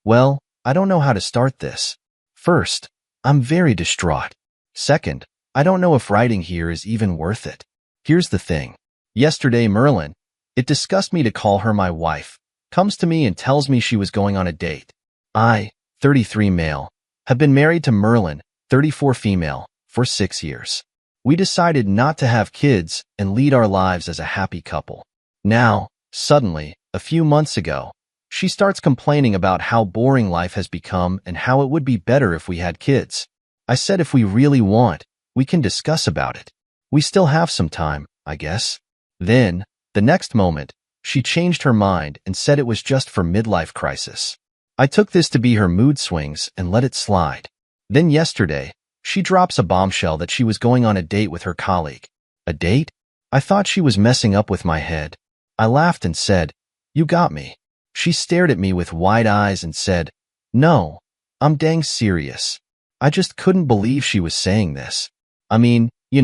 Well, I don't know how to start this. First, I'm very distraught. Second, I don't know if writing here is even worth it. Here's the thing. Yesterday, Merlin, it disgusts me to call her my wife, comes to me and tells me she was going on a date. I, 33 male, have been married to Merlin, 34 female, for 6 years. We decided not to have kids and lead our lives as a happy couple. Now, suddenly, a few months ago, she starts complaining about how boring life has become and how it would be better if we had kids. I said if we really want, we can discuss about it. We still have some time, I guess. Then, the next moment, she changed her mind and said it was just for midlife crisis. I took this to be her mood swings and let it slide. Then yesterday, she drops a bombshell that she was going on a date with her colleague. A date? I thought she was messing up with my head. I laughed and said, "You got me." She stared at me with wide eyes and said, "No, I'm dang serious." I just couldn't believe she was saying this. I mean, you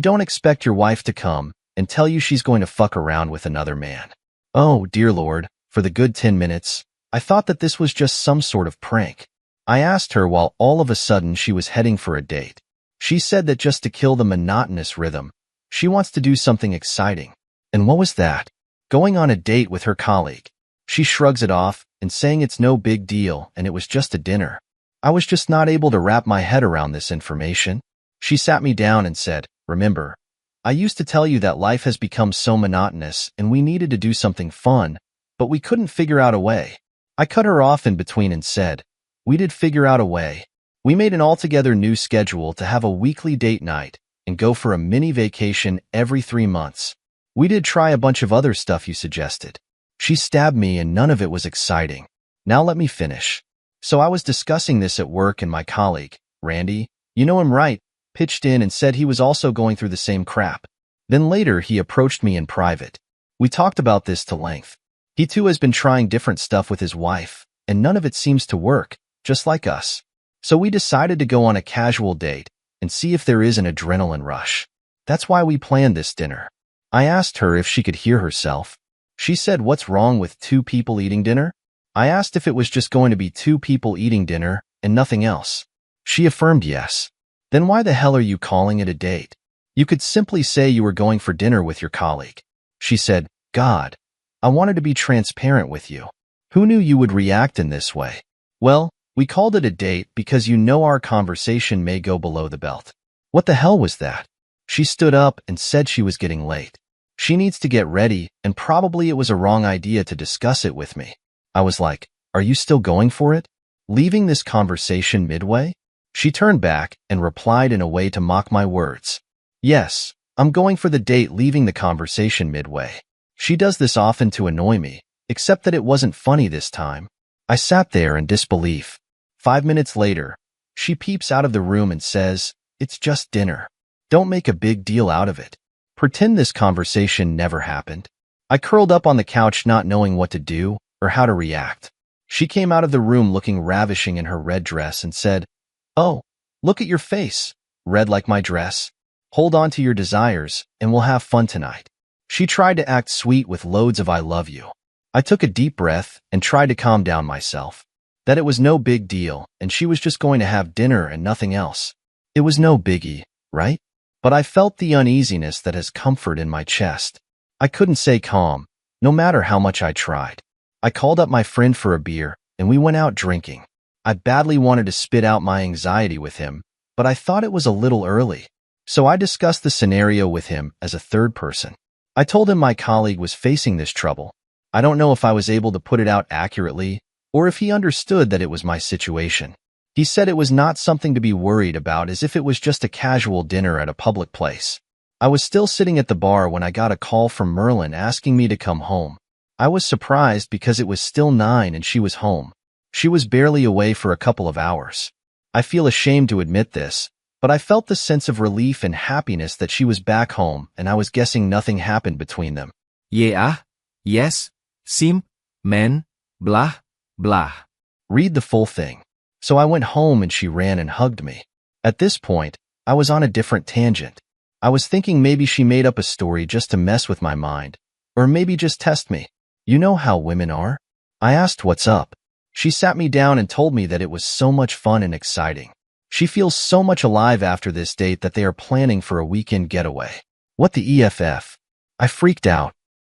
don't expect your wife to come and tell you she's going to fuck around with another man. Oh, dear Lord, for the good 10 minutes, I thought that this was just some sort of prank. I asked her while all of a sudden she was heading for a date. She said that just to kill the monotonous rhythm, she wants to do something exciting. And what was that? Going on a date with her colleague. She shrugs it off and saying it's no big deal and it was just a dinner. I was just not able to wrap my head around this information. She sat me down and said, "Remember, I used to tell you that life has become so monotonous and we needed to do something fun, but we couldn't figure out a way." I cut her off in between and said, "We did figure out a way. We made an altogether new schedule to have a weekly date night and go for a mini vacation every 3 months. We did try a bunch of other stuff you suggested." She stabbed me and none of it was exciting. Now let me finish. So I was discussing this at work and my colleague, Randy, you know him right, pitched in and said he was also going through the same crap. Then later he approached me in private. We talked about this to length. He too has been trying different stuff with his wife, and none of it seems to work, just like us. So we decided to go on a casual date and see if there is an adrenaline rush. That's why we planned this dinner. I asked her if she could hear herself. She said, "What's wrong with 2 people eating dinner?" I asked if it was just going to be 2 people eating dinner and nothing else. She affirmed yes. Then why the hell are you calling it a date? You could simply say you were going for dinner with your colleague. She said, "God, I wanted to be transparent with you. Who knew you would react in this way?" Well, we called it a date because our conversation may go below the belt. What the hell was that? She stood up and said she was getting late. She needs to get ready, and probably it was a wrong idea to discuss it with me. I was like, "Are you still going for it? Leaving this conversation midway?" She turned back and replied in a way to mock my words. "Yes, I'm going for the date, leaving the conversation midway." She does this often to annoy me, except that it wasn't funny this time. I sat there in disbelief. 5 minutes later, she peeps out of the room and says, "It's just dinner. Don't make a big deal out of it. Pretend this conversation never happened." I curled up on the couch not knowing what to do or how to react. She came out of the room looking ravishing in her red dress and said, "Oh, look at your face, red like my dress. Hold on to your desires and we'll have fun tonight." She tried to act sweet with loads of "I love you." I took a deep breath and tried to calm down myself. That it was no big deal and she was just going to have dinner and nothing else. It was no biggie, right? But I felt the uneasiness that has comfort in my chest. I couldn't stay calm, no matter how much I tried. I called up my friend for a beer and we went out drinking. I badly wanted to spit out my anxiety with him, but I thought it was a little early. So I discussed the scenario with him as a third person. I told him my colleague was facing this trouble. I don't know if I was able to put it out accurately or if he understood that it was my situation. He said it was not something to be worried about, as if it was just a casual dinner at a public place. I was still sitting at the bar when I got a call from Merlin asking me to come home. I was surprised because it was still 9 and she was home. She was barely away for a couple of hours. I feel ashamed to admit this, but I felt the sense of relief and happiness that she was back home and I was guessing nothing happened between them. Yeah, yes, sim, men, blah, blah. Read the full thing. So I went home and she ran and hugged me. At this point, I was on a different tangent. I was thinking maybe she made up a story just to mess with my mind, or maybe just test me. You know how women are? I asked what's up. She sat me down and told me that it was so much fun and exciting. She feels so much alive after this date that they are planning for a weekend getaway. What the EFF? I freaked out.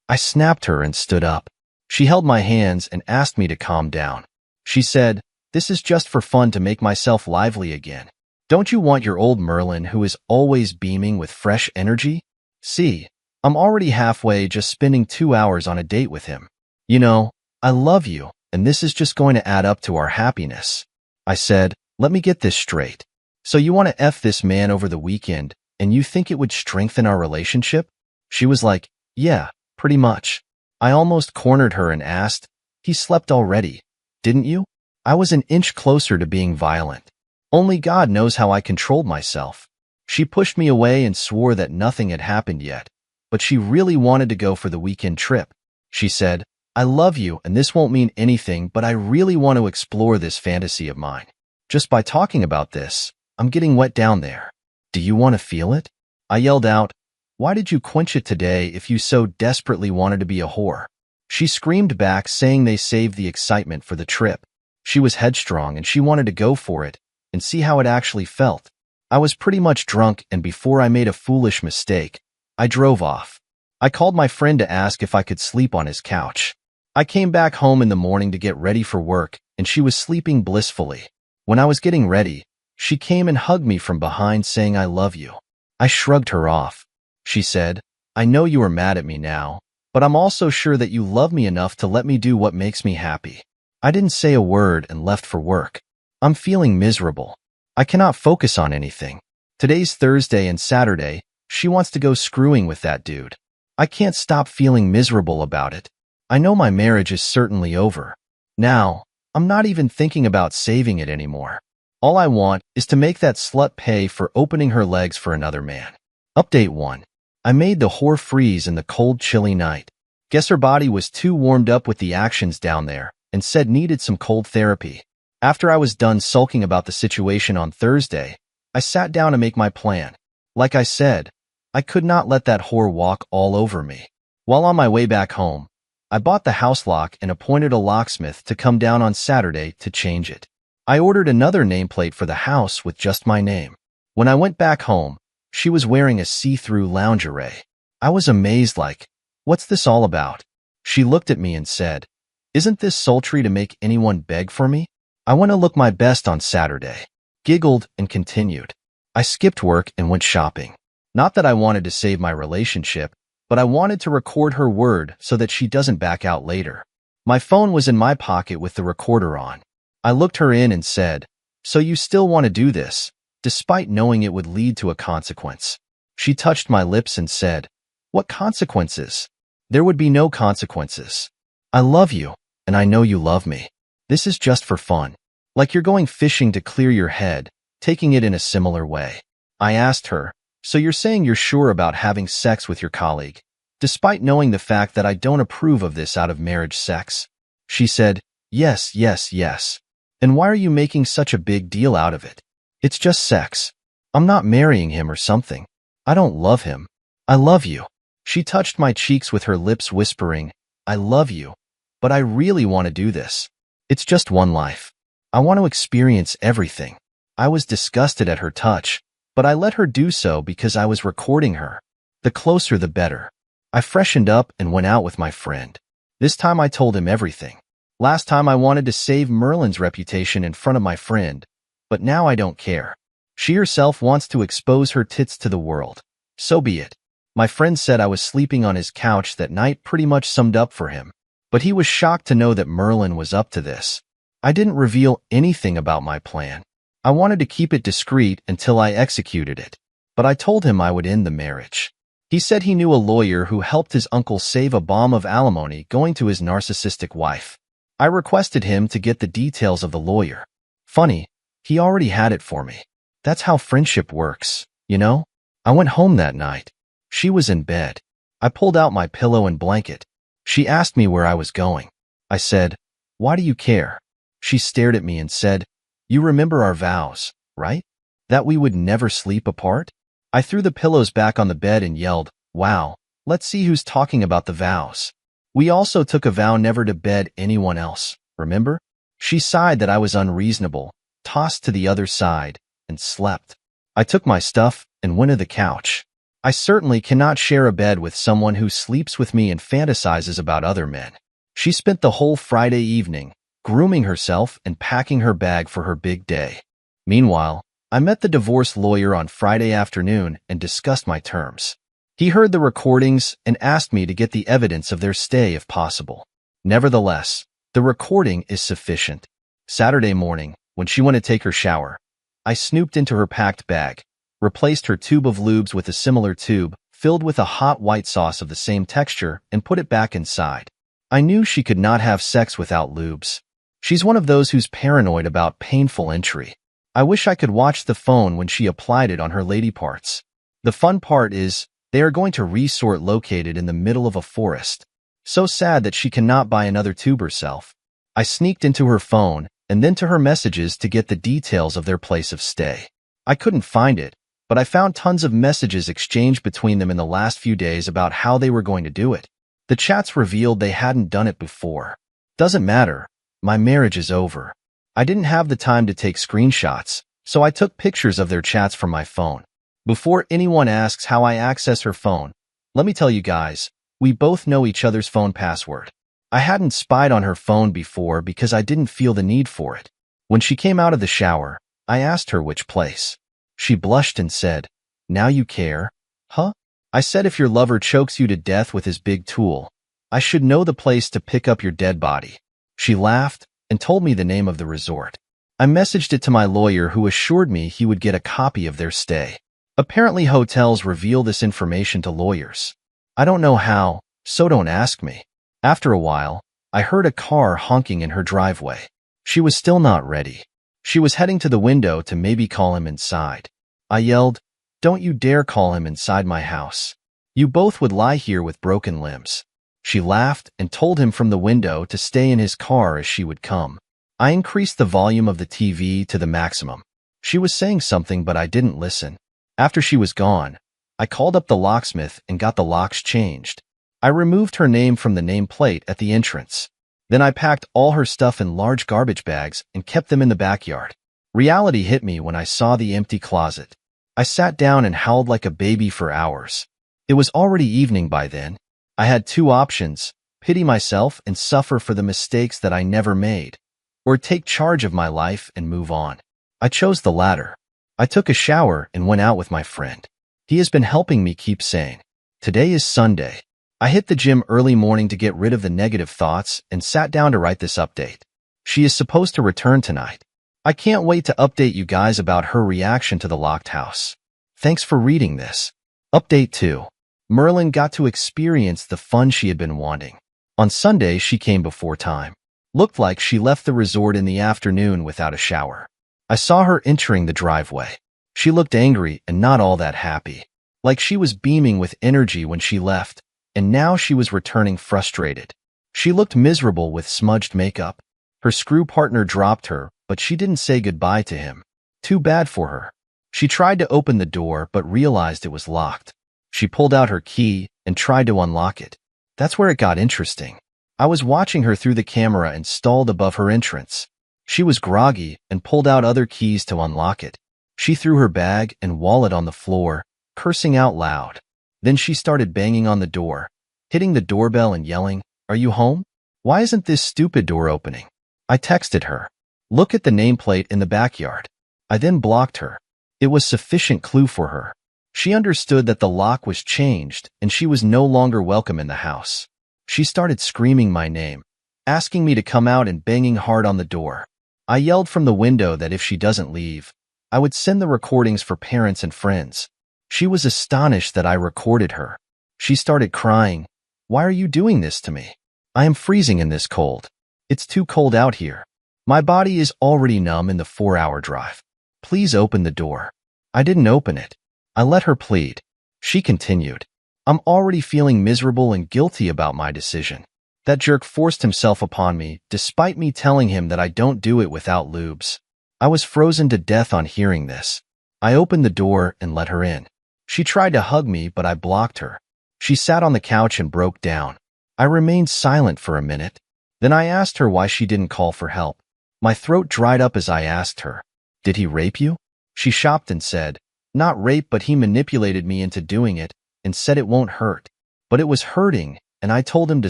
I snapped her and stood up. She held my hands and asked me to calm down. She said, "This is just for fun to make myself lively again. Don't you want your old Merlin who is always beaming with fresh energy? See, I'm already halfway just spending 2 hours on a date with him. You know, I love you, and this is just going to add up to our happiness." I said, "Let me get this straight. So you want to F this man over the weekend, and you think it would strengthen our relationship?" She was like, "Yeah, pretty much." I almost cornered her and asked, "He slept already, didn't you?" I was an inch closer to being violent. Only God knows how I controlled myself. She pushed me away and swore that nothing had happened yet, but she really wanted to go for the weekend trip. She said, "I love you and this won't mean anything, but I really want to explore this fantasy of mine. Just by talking about this, I'm getting wet down there. Do you want to feel it?" I yelled out, "Why did you quench it today if you so desperately wanted to be a whore?" She screamed back, saying they saved the excitement for the trip. She was headstrong and she wanted to go for it and see how it actually felt. I was pretty much drunk, and before I made a foolish mistake, I drove off. I called my friend to ask if I could sleep on his couch. I came back home in the morning to get ready for work, and she was sleeping blissfully. When I was getting ready, she came and hugged me from behind, saying, "I love you." I shrugged her off. She said, "I know you are mad at me now, but I'm also sure that you love me enough to let me do what makes me happy." I didn't say a word and left for work. I'm feeling miserable. I cannot focus on anything. Today's Thursday and Saturday. She wants to go screwing with that dude. I can't stop feeling miserable about it. I know my marriage is certainly over. Now, I'm not even thinking about saving it anymore. All I want is to make that slut pay for opening her legs for another man. Update 1. I made the whore freeze in the cold, chilly night. Guess her body was too warmed up with the actions down there and said needed some cold therapy. After I was done sulking about the situation on Thursday, I sat down to make my plan. Like I said, I could not let that whore walk all over me. While on my way back home, I bought the house lock and appointed a locksmith to come down on Saturday to change it. I ordered another nameplate for the house with just my name. When I went back home, she was wearing a see-through lingerie. I was amazed, like, "What's this all about?" She looked at me and said, "Isn't this sultry to make anyone beg for me? I want to look my best on Saturday." Giggled and continued. I skipped work and went shopping. Not that I wanted to save my relationship, but I wanted to record her word so that she doesn't back out later. My phone was in my pocket with the recorder on. I looked her in and said, "So you still want to do this, despite knowing it would lead to a consequence?" She touched my lips and said, "What consequences?" "There would be no consequences. I love you, and I know you love me. This is just for fun. Like you're going fishing to clear your head, taking it in a similar way." I asked her, "So you're saying you're sure about having sex with your colleague, despite knowing the fact that I don't approve of this out of marriage sex?" She said, "Yes, yes, yes. And why are you making such a big deal out of it? It's just sex. I'm not marrying him or something. I don't love him. I love you." She touched my cheeks with her lips, whispering, "I love you, but I really want to do this. It's just one life. I want to experience everything." I was disgusted at her touch, but I let her do so because I was recording her. The closer the better. I freshened up and went out with my friend. This time I told him everything. Last time I wanted to save Merlin's reputation in front of my friend, but now I don't care. She herself wants to expose her tits to the world. So be it. My friend said I was sleeping on his couch that night pretty much summed up for him, but he was shocked to know that Merlin was up to this. I didn't reveal anything about my plan. I wanted to keep it discreet until I executed it, but I told him I would end the marriage. He said he knew a lawyer who helped his uncle save a bomb of alimony going to his narcissistic wife. I requested him to get the details of the lawyer. Funny, he already had it for me. That's how friendship works, you know? I went home that night. She was in bed. I pulled out my pillow and blanket. She asked me where I was going. I said, "Why do you care?" She stared at me and said, "You remember our vows, right? That we would never sleep apart?" I threw the pillows back on the bed and yelled, "Wow, let's see who's talking about the vows. We also took a vow never to bed anyone else, remember?" She sighed that I was unreasonable, tossed to the other side, and slept. I took my stuff and went to the couch. I certainly cannot share a bed with someone who sleeps with me and fantasizes about other men. She spent the whole Friday evening grooming herself and packing her bag for her big day. Meanwhile, I met the divorce lawyer on Friday afternoon and discussed my terms. He heard the recordings and asked me to get the evidence of their stay if possible. Nevertheless, the recording is sufficient. Saturday morning, when she went to take her shower, I snooped into her packed bag, replaced her tube of lubes with a similar tube filled with a hot white sauce of the same texture, and put it back inside. I knew she could not have sex without lubes. She's one of those who's paranoid about painful entry. I wish I could watch the phone when she applied it on her lady parts. The fun part is, they are going to resort located in the middle of a forest. So sad that she cannot buy another tube herself. I sneaked into her phone and then to her messages to get the details of their place of stay. I couldn't find it, but I found tons of messages exchanged between them in the last few days about how they were going to do it. The chats revealed they hadn't done it before. Doesn't matter. My marriage is over. I didn't have the time to take screenshots, so I took pictures of their chats from my phone. Before anyone asks how I access her phone, let me tell you guys, we both know each other's phone password. I hadn't spied on her phone before because I didn't feel the need for it. When she came out of the shower, I asked her which place. She blushed and said, "Now you care, huh?" I said if your lover chokes you to death with his big tool, I should know the place to pick up your dead body. She laughed and told me the name of the resort. I messaged it to my lawyer, who assured me he would get a copy of their stay. Apparently hotels reveal this information to lawyers. I don't know how, so don't ask me. After a while, I heard a car honking in her driveway. She was still not ready. She was heading to the window to maybe call him inside. I yelled, "Don't you dare call him inside my house. You both would lie here with broken limbs." She laughed and told him from the window to stay in his car as she would come. I increased the volume of the TV to the maximum. She was saying something, but I didn't listen. After she was gone, I called up the locksmith and got the locks changed. I removed her name from the nameplate at the entrance. Then I packed all her stuff in large garbage bags and kept them in the backyard. Reality hit me when I saw the empty closet. I sat down and howled like a baby for hours. It was already evening by then. I had two options: pity myself and suffer for the mistakes that I never made, or take charge of my life and move on. I chose the latter. I took a shower and went out with my friend. He has been helping me keep sane. Today is Sunday. I hit the gym early morning to get rid of the negative thoughts and sat down to write this update. She is supposed to return tonight. I can't wait to update you guys about her reaction to the locked house. Thanks for reading this. Update 2. Merlin got to experience the fun she had been wanting. On Sunday, she came before time. Looked like she left the resort in the afternoon without a shower. I saw her entering the driveway. She looked angry and not all that happy. Like she was beaming with energy when she left, and now she was returning frustrated. She looked miserable with smudged makeup. Her screw partner dropped her, but she didn't say goodbye to him. Too bad for her. She tried to open the door but realized it was locked. She pulled out her key and tried to unlock it. That's where it got interesting. I was watching her through the camera installed above her entrance. She was groggy and pulled out other keys to unlock it. She threw her bag and wallet on the floor, cursing out loud. Then she started banging on the door, hitting the doorbell and yelling, "Are you home? Why isn't this stupid door opening?" I texted her, "Look at the nameplate in the backyard." I then blocked her. It was sufficient clue for her. She understood that the lock was changed and she was no longer welcome in the house. She started screaming my name, asking me to come out and banging hard on the door. I yelled from the window that if she doesn't leave, I would send the recordings for parents and friends. She was astonished that I recorded her. She started crying. "Why are you doing this to me? I am freezing in this cold. It's too cold out here. My body is already numb in the 4-hour drive. Please open the door." I didn't open it. I let her plead. She continued, "I'm already feeling miserable and guilty about my decision. That jerk forced himself upon me, despite me telling him that I don't do it without lubes." I was frozen to death on hearing this. I opened the door and let her in. She tried to hug me, but I blocked her. She sat on the couch and broke down. I remained silent for a minute. Then I asked her why she didn't call for help. My throat dried up as I asked her, "Did he rape you?" She shocked and said, "Not rape, but he manipulated me into doing it and said it won't hurt." But it was hurting, and I told him to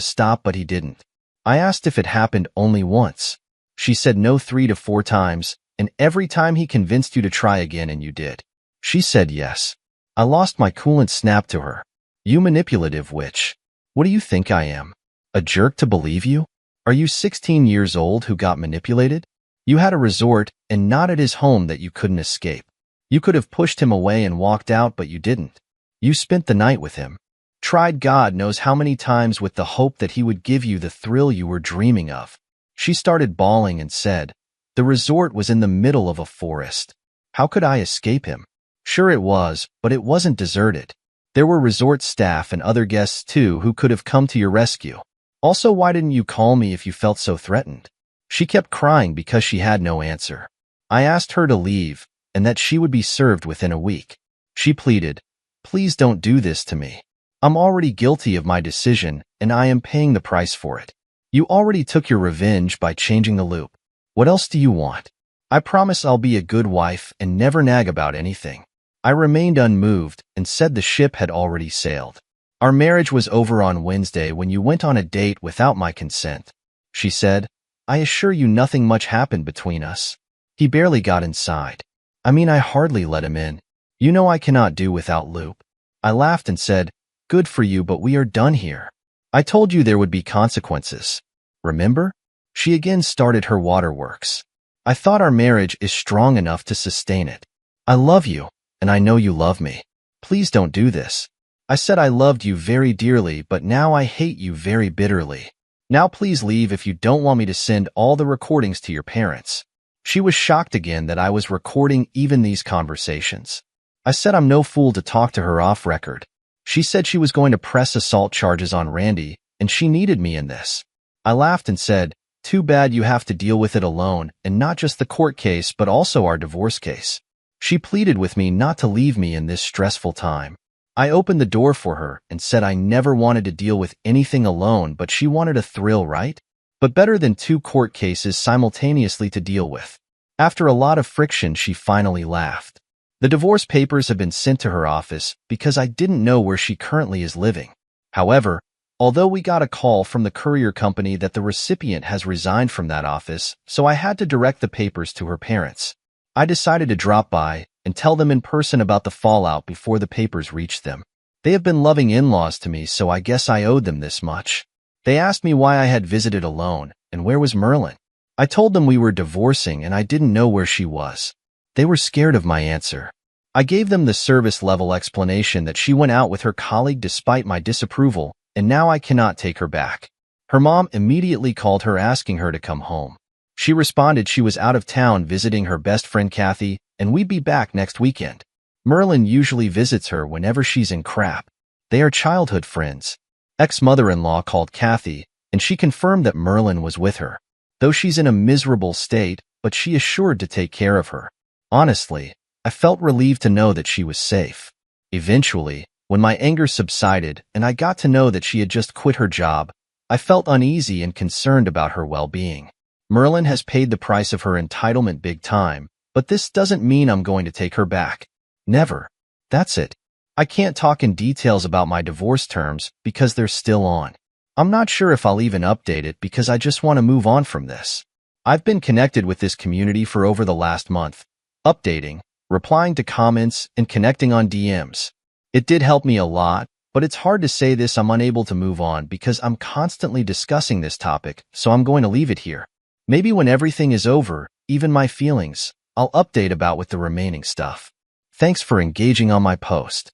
stop, but he didn't. I asked if it happened only once. She said no, 3 to 4 times, and every time he convinced you to try again and you did. She said yes. I lost my cool and snapped to her, "You manipulative witch. What do you think I am? A jerk to believe you? Are you 16 years old who got manipulated? You had a resort and not at his home that you couldn't escape. You could have pushed him away and walked out, but you didn't. You spent the night with him. Tried God knows how many times with the hope that he would give you the thrill you were dreaming of." She started bawling and said, "The resort was in the middle of a forest. How could I escape him?" Sure it was, but it wasn't deserted. There were resort staff and other guests too who could have come to your rescue. Also, why didn't you call me if you felt so threatened? She kept crying because she had no answer. I asked her to leave and that she would be served within a week. She pleaded, "Please don't do this to me. I'm already guilty of my decision and I am paying the price for it. You already took your revenge by changing the loop. What else do you want? I promise I'll be a good wife and never nag about anything." I remained unmoved and said the ship had already sailed. "Our marriage was over on Wednesday when you went on a date without my consent." She said, "I assure you nothing much happened between us. He barely got inside. I mean, I hardly let him in. You know I cannot do without Loop." I laughed and said, "Good for you, but we are done here. I told you there would be consequences. Remember?" She again started her waterworks. "I thought our marriage is strong enough to sustain it. I love you, and I know you love me. Please don't do this. I said I loved you very dearly, but now I hate you very bitterly. Now please leave if you don't want me to send all the recordings to your parents." She was shocked again that I was recording even these conversations. I said I'm no fool to talk to her off record. She said she was going to press assault charges on Randy, and she needed me in this. I laughed and said, "Too bad you have to deal with it alone, and not just the court case but also our divorce case." She pleaded with me not to leave me in this stressful time. I opened the door for her and said I never wanted to deal with anything alone, but she wanted a thrill, right? But better than 2 court cases simultaneously to deal with. After a lot of friction, she finally laughed. The divorce papers have been sent to her office because I didn't know where she currently is living. However, although we got a call from the courier company that the recipient has resigned from that office, so I had to direct the papers to her parents. I decided to drop by and tell them in person about the fallout before the papers reached them. They have been loving in-laws to me, so I guess I owed them this much. They asked me why I had visited alone and where was Merlin. I told them we were divorcing and I didn't know where she was. They were scared of my answer. I gave them the service-level explanation that she went out with her colleague despite my disapproval, and now I cannot take her back. Her mom immediately called her asking her to come home. She responded she was out of town visiting her best friend Kathy, and we'd be back next weekend. Merlin usually visits her whenever she's in crap. They are childhood friends. Ex-mother-in-law called Kathy, and she confirmed that Merlin was with her. Though she's in a miserable state, but she assured to take care of her. Honestly, I felt relieved to know that she was safe. Eventually, when my anger subsided and I got to know that she had just quit her job, I felt uneasy and concerned about her well-being. Merlin has paid the price of her entitlement big time, but this doesn't mean I'm going to take her back. Never. That's it. I can't talk in details about my divorce terms because they're still on. I'm not sure if I'll even update it because I just want to move on from this. I've been connected with this community for over the last month, updating, replying to comments, and connecting on DMs. It did help me a lot, but it's hard to say this. I'm unable to move on because I'm constantly discussing this topic, so I'm going to leave it here. Maybe when everything is over, even my feelings, I'll update about with the remaining stuff. Thanks for engaging on my post.